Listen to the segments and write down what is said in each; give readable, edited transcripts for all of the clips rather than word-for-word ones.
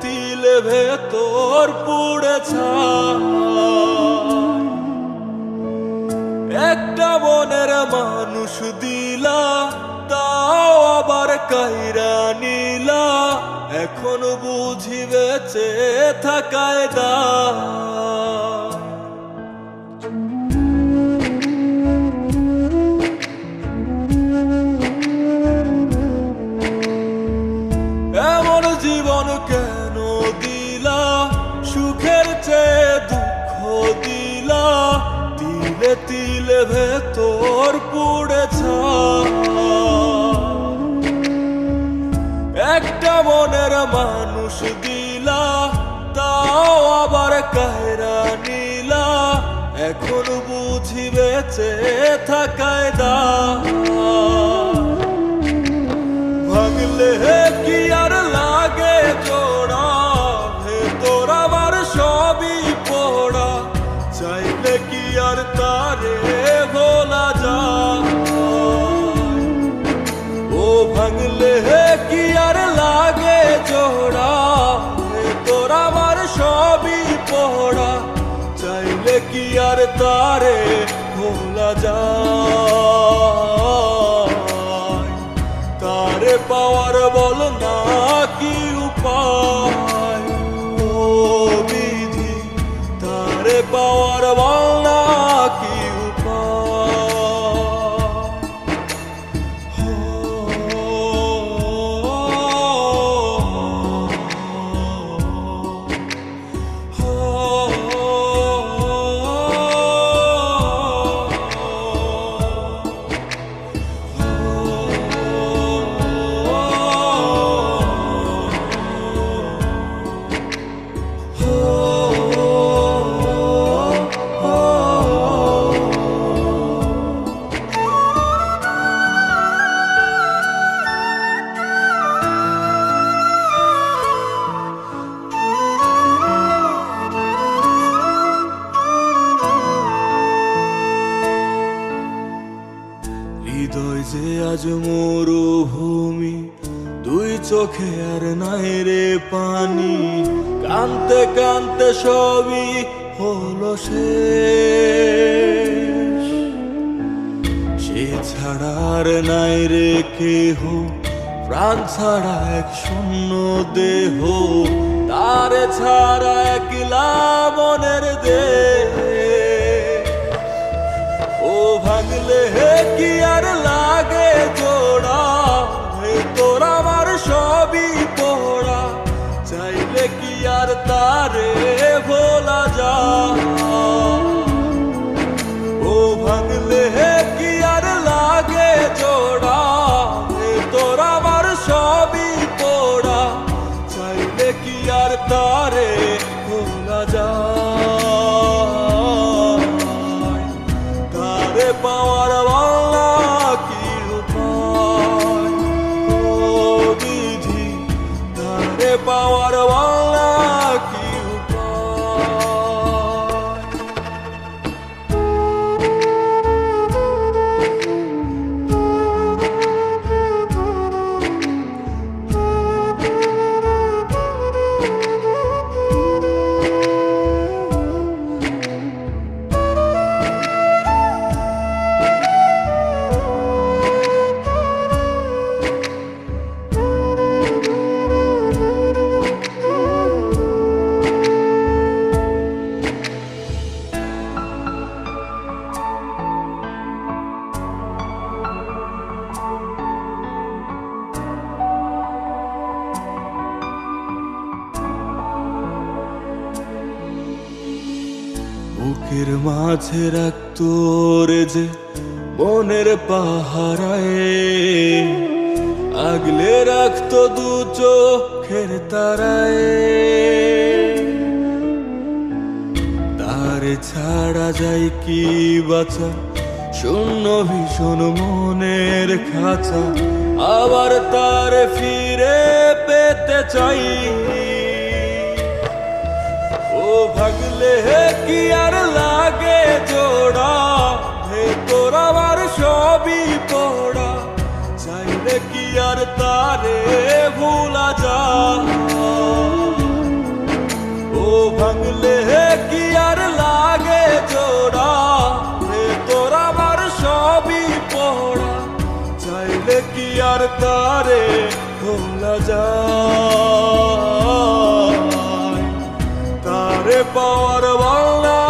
তিলে ভেতর পুড়ে ছাই। একটা মনের মানুষ দিলা, তাও আবার কাইরা নিলা, এখন বুঝি বেঁচে থাকায় দায়। এমন জীবন কেন দিলা, সুখের চেয়ে দুঃখ দিলা, তিলে তিলে ভেতর পুড়ে ছাই। একটা মনের মানুষ দিলা, তাও আবার কায়রা নিলা, এখন বুঝি বেঁচে থাকায় দায়। ভাঙলে কি আর লাগে জোড়া, ভেতর আমার সবই পোড়া, চাইলে কি আর তারে ভোলা যায়। ও ভাঙলে কি আর লাগে জোড়া, ভেতর আমার সবই পোড়া, চাইলে কি আর তারে ভোলা যায়। তারে পাওয়ার বল না কি উপায়, ও বিধি তারে পাওয়ার বল না কি উপায়। হৃদয় যে আজ মরুভূমি, দুই চোখে আর নাই রে পানি, কানতে কানতে সবই হলো শেষ। সে ছাড়া আর নাই রে কেহ, প্রাণ ছাড়া এক শূন্য দেহ, তারে ছাড়া একলা মনের দেহ। ও ভাঙলে কি আর লাগে জোড়া, ভেতর আমার সবই পোড়া, চাইলে কি আর তারে ভোলা যায়। ও ভাঙলে কি আর লাগে জোড়া, ভেতর আমার সবই পোড়া, চাইলে কি আর তারে ভোলা যায়। তারে পাওয়ার বলা কি উপায়, ও বিধি তারে পাওয়ার বলা কি উপায়। বুকের মাঝে রাখতো রে যে মনের পাহারায়, আগলে রাখতো দু চোখের তারায়। তারে ছাড়া যায় কি বাঁচা, শূন্য ভীষণ মনের খাঁচা, আবার তারে ফিরে পেতে চাই। ও ভাগলে কি আর লাগে জোড়া, ভেতর আমার সবই পোড়া, চাইলে কি আর তারে ভোলা যায়। কি আর তারে ভোলা যায়? তারে পাওয়ার বাংলা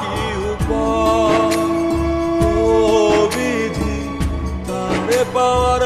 কি উপায়? ও বিধি, তারে পাওয়ার